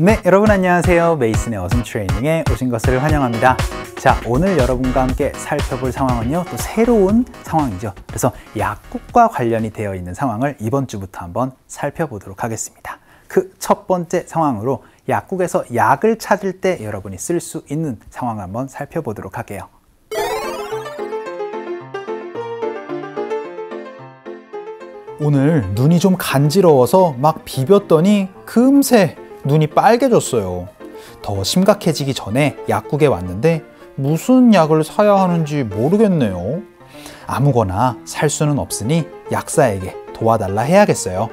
네, 여러분 안녕하세요. 메이슨의 어순 트레이닝에 오신 것을 환영합니다. 자, 오늘 여러분과 함께 살펴볼 상황은요, 또 새로운 상황이죠. 그래서 약국과 관련이 되어 있는 상황을 이번 주부터 한번 살펴보도록 하겠습니다. 그 첫 번째 상황으로 약국에서 약을 찾을 때 여러분이 쓸 수 있는 상황을 한번 살펴보도록 할게요. 오늘 눈이 좀 간지러워서 막 비볐더니 금세 눈이 빨개졌어요. 더 심각해지기 전에 약국에 왔는데 무슨 약을 사야 하는지 모르겠네요. 아무거나 살 수는 없으니 약사에게 도와달라 해야겠어요.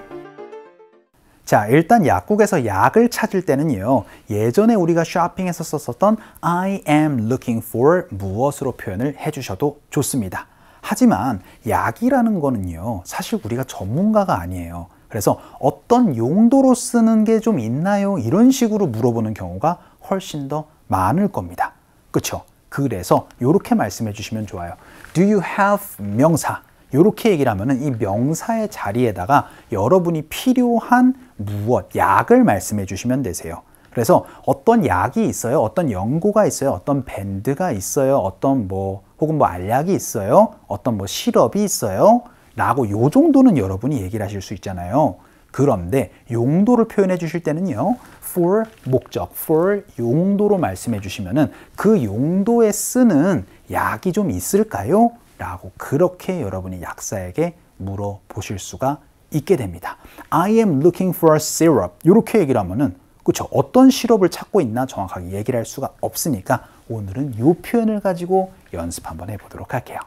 자, 일단 약국에서 약을 찾을 때는요, 예전에 우리가 쇼핑에서 썼었던 I am looking for 무엇으로 표현을 해주셔도 좋습니다. 하지만 약이라는 거는요, 사실 우리가 전문가가 아니에요. 그래서 어떤 용도로 쓰는 게 좀 있나요? 이런 식으로 물어보는 경우가 훨씬 더 많을 겁니다. 그렇죠? 그래서 이렇게 말씀해 주시면 좋아요. Do you have 명사? 이렇게 얘기를 하면은 이 명사의 자리에다가 여러분이 필요한 무엇, 약을 말씀해 주시면 되세요. 그래서 어떤 약이 있어요? 어떤 연고가 있어요? 어떤 밴드가 있어요? 어떤 혹은 알약이 있어요? 어떤 시럽이 있어요? 라고 요 정도는 여러분이 얘기를 하실 수 있잖아요. 그런데 용도를 표현해 주실 때는요, for 목적, for 용도로 말씀해 주시면은 그 용도에 쓰는 약이 좀 있을까요? 라고 그렇게 여러분이 약사에게 물어보실 수가 있게 됩니다. I am looking for a syrup. 이렇게 얘기를 하면은, 그렇죠? 어떤 시럽을 찾고 있나 정확하게 얘기를 할 수가 없으니까 오늘은 이 표현을 가지고 연습 한번 해보도록 할게요.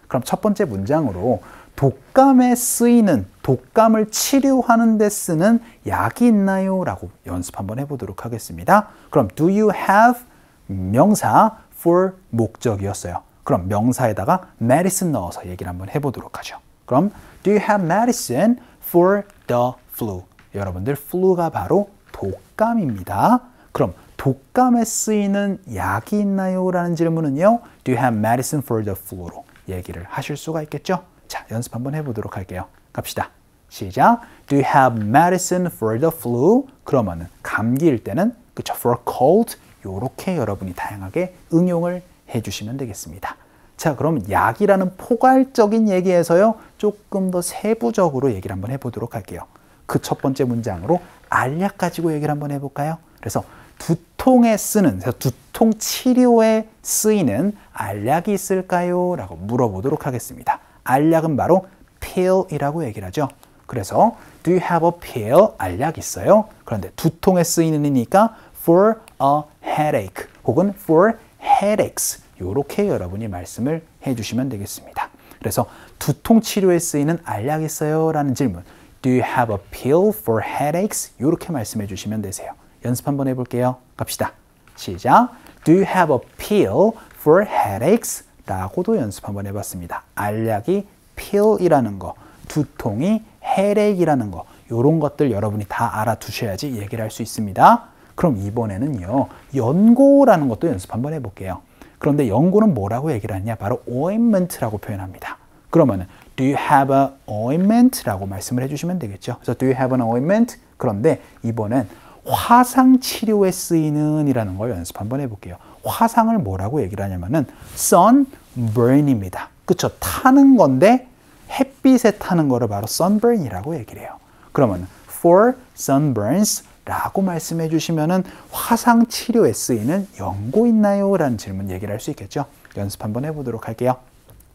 그럼 첫 번째 문장으로 독감에 쓰이는, 독감을 치료하는 데 쓰는 약이 있나요? 라고 연습 한번 해보도록 하겠습니다. 그럼 do you have 명사 for 목적이었어요. 그럼 명사에다가 medicine 넣어서 얘기를 한번 해보도록 하죠. 그럼 do you have medicine for the flu? 여러분들 flu가 바로 독감입니다. 그럼 독감에 쓰이는 약이 있나요? 라는 질문은요, do you have medicine for the flu로 얘기를 하실 수가 있겠죠? 자, 연습 한번 해보도록 할게요. 갑시다. 시작. Do you have medicine for the flu? 그러면은 감기일 때는, 그쵸, for cold, 요렇게 여러분이 다양하게 응용을 해주시면 되겠습니다. 자, 그럼 약이라는 포괄적인 얘기에서요, 조금 더 세부적으로 얘기를 한번 해보도록 할게요. 그 첫 번째 문장으로 알약 가지고 얘기를 한번 해볼까요? 그래서 두통에 쓰는, 두통 치료에 쓰이는 알약이 있을까요? 라고 물어보도록 하겠습니다. 알약은 바로 pill이라고 얘기를 하죠. 그래서 do you have a pill? 알약 있어요? 그런데 두통에 쓰이는이니까 for a headache 혹은 for headaches, 이렇게 여러분이 말씀을 해주시면 되겠습니다. 그래서 두통 치료에 쓰이는 알약 있어요? 라는 질문, do you have a pill for headaches? 이렇게 말씀해 주시면 되세요. 연습 한번 해볼게요. 갑시다. 시작. Do you have a pill for headaches? 라고도 연습 한번 해봤습니다. 알약이 pill이라는 거, 두통이 headache이라는 거, 이런 것들 여러분이 다 알아두셔야지 얘기를 할 수 있습니다. 그럼 이번에는요, 연고라는 것도 연습 한번 해볼게요. 그런데 연고는 뭐라고 얘기를 하냐? 바로 ointment라고 표현합니다. 그러면은 do you have a ointment? 라고 말씀을 해주시면 되겠죠. 그래서 do you have an ointment? 그런데 이번엔 화상 치료에 쓰이는 이라는 걸 연습 한번 해볼게요. 화상을 뭐라고 얘기를 하냐면은 sunburn입니다. 그쵸? 타는 건데 햇빛에 타는 거를 바로 sunburn이라고 얘기를 해요. 그러면 for sunburns 라고 말씀해 주시면은 화상 치료에 쓰이는 연고 있나요? 라는 질문 얘기를 할 수 있겠죠. 연습 한번 해보도록 할게요.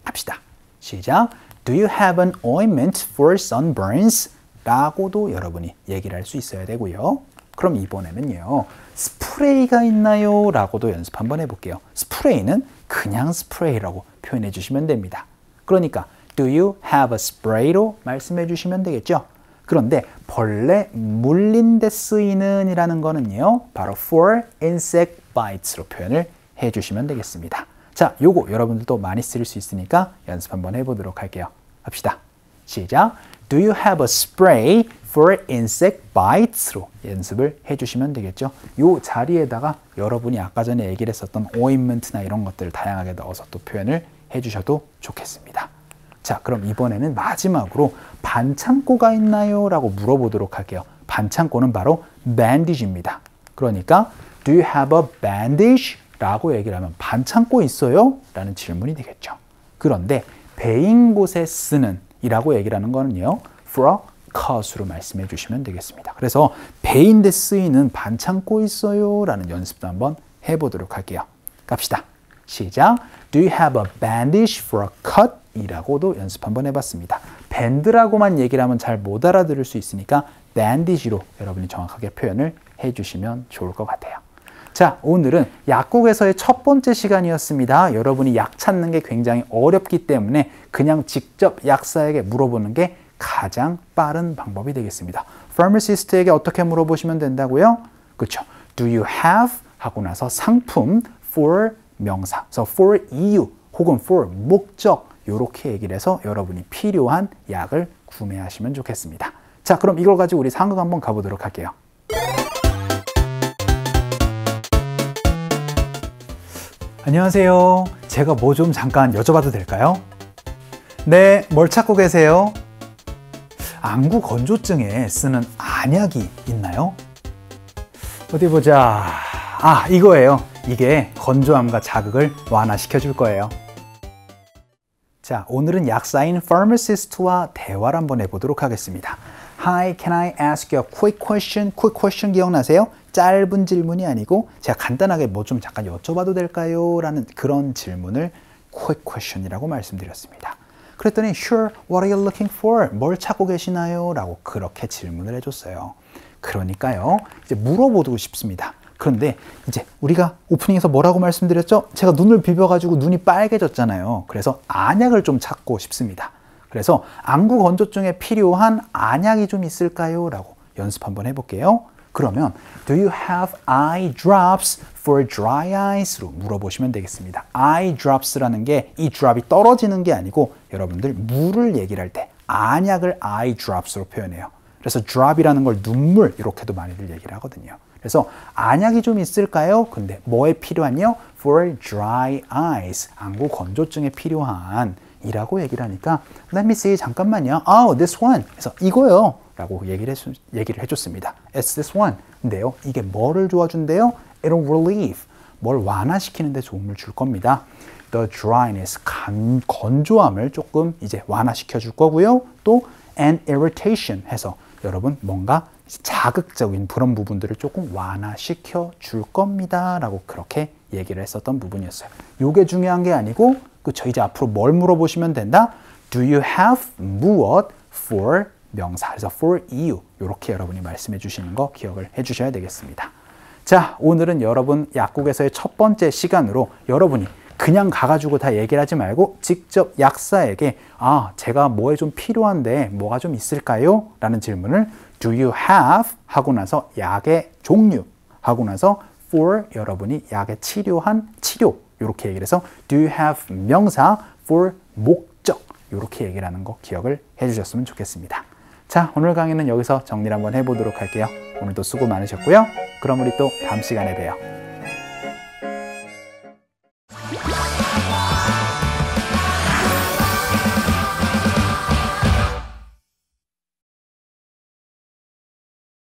합시다. 시작. Do you have an ointment for sunburns? 라고도 여러분이 얘기를 할 수 있어야 되고요. 그럼 이번에는요, 스프레이가 있나요? 라고도 연습 한번 해볼게요. 스프레이는 그냥 스프레이라고 표현해 주시면 됩니다. 그러니까 do you have a spray로 말씀해 주시면 되겠죠. 그런데 벌레 물린 데 쓰이는 이라는 거는요, 바로 for insect bites로 표현을 해 주시면 되겠습니다. 자, 요거 여러분들도 많이 쓸 수 있으니까 연습 한번 해보도록 할게요. 합시다. 시작. Do you have a spray for insect bites로 연습을 해주시면 되겠죠. 요 자리에다가 여러분이 아까 전에 얘기를 했었던 ointment나 이런 것들을 다양하게 넣어서 또 표현을 해주셔도 좋겠습니다. 자, 그럼 이번에는 마지막으로 반창고가 있나요? 라고 물어보도록 할게요. 반창고는 바로 bandage입니다. 그러니까 Do you have a bandage? 라고 얘기를 하면 반창고 있어요? 라는 질문이 되겠죠. 그런데 베인 곳에 쓰는 이라고 얘기를 하는 거는요. for a cause로 말씀해 주시면 되겠습니다. 그래서 베인데 쓰이는 반창고 있어요? 라는 연습도 한번 해보도록 할게요. 갑시다. 시작. Do you have a bandage for a cut? 이라고도 연습 한번 해봤습니다. 밴드라고만 얘기를 하면 잘 못 알아들을 수 있으니까 bandage로 여러분이 정확하게 표현을 해주시면 좋을 것 같아요. 자, 오늘은 약국에서의 첫 번째 시간이었습니다. 여러분이 약 찾는 게 굉장히 어렵기 때문에 그냥 직접 약사에게 물어보는 게 가장 빠른 방법이 되겠습니다. Pharmacist에게 어떻게 물어보시면 된다고요? 그렇죠. Do you have? 하고 나서 상품 for 명사, so for 이유 혹은 for 목적 이렇게 얘기를 해서 여러분이 필요한 약을 구매하시면 좋겠습니다. 자, 그럼 이걸 가지고 우리 상극 한번 가보도록 할게요. 안녕하세요. 제가 뭐 좀 잠깐 여쭤봐도 될까요? 네, 뭘 찾고 계세요? 안구 건조증에 쓰는 안약이 있나요? 어디 보자. 아, 이거예요. 이게 건조함과 자극을 완화시켜 줄 거예요. 자, 오늘은 약사인 pharmacist와 대화를 한번 해보도록 하겠습니다. Hi, can I ask you a quick question? quick question 기억나세요? 짧은 질문이 아니고 제가 간단하게 뭐 좀 잠깐 여쭤봐도 될까요? 라는 그런 질문을 quick question이라고 말씀드렸습니다. 그랬더니 Sure, what are you looking for? 뭘 찾고 계시나요? 라고 그렇게 질문을 해줬어요. 그러니까요, 이제 물어보고 싶습니다. 그런데 이제 우리가 오프닝에서 뭐라고 말씀드렸죠? 제가 눈을 비벼가지고 눈이 빨개졌잖아요. 그래서 안약을 좀 찾고 싶습니다. 그래서 안구 건조증에 필요한 안약이 좀 있을까요? 라고 연습 한번 해볼게요. 그러면 Do you have eye drops for dry eyes로 물어보시면 되겠습니다. eye drops라는 게 이 drop이 떨어지는 게 아니고 여러분들 물을 얘기를 할 때 안약을 eye drops로 표현해요. 그래서 drop이라는 걸 눈물 이렇게도 많이들 얘기를 하거든요. 그래서 안약이 좀 있을까요? 근데 뭐에 필요한요? For dry eyes, 안구 건조증에 필요한 이라고 얘기를 하니까 Let me see, 잠깐만요. Oh, this one. 그래서 이거요. 라고 얘기를 해줬습니다. It's this one. 근데요, 이게 뭐를 도와준대요? It'll relieve. 뭘 완화시키는 데 도움을 줄 겁니다. The dryness, 건조함을 조금 이제 완화시켜 줄 거고요. 또 and irritation 해서 여러분 뭔가 자극적인 그런 부분들을 조금 완화시켜 줄 겁니다. 라고 그렇게 얘기를 했었던 부분이었어요. 이게 중요한 게 아니고 그쵸, 이제 앞으로 뭘 물어보시면 된다? Do you have 무엇 for 명사, 그래서 for 이유 이렇게 여러분이 말씀해 주시는 거 기억을 해 주셔야 되겠습니다. 자, 오늘은 여러분 약국에서의 첫 번째 시간으로 여러분이 그냥 가가지고 다 얘기를 하지 말고 직접 약사에게 아, 제가 뭐에 좀 필요한데 뭐가 좀 있을까요? 라는 질문을 Do you have? 하고 나서 약의 종류 하고 나서 for 여러분이 약에 치료한 치료 이렇게 얘기를 해서 Do you have 명사 for 목적 이렇게 얘기를 하는 거 기억을 해주셨으면 좋겠습니다. 자, 오늘 강의는 여기서 정리를 한번 해보도록 할게요. 오늘도 수고 많으셨고요. 그럼 우리 또 다음 시간에 봬요.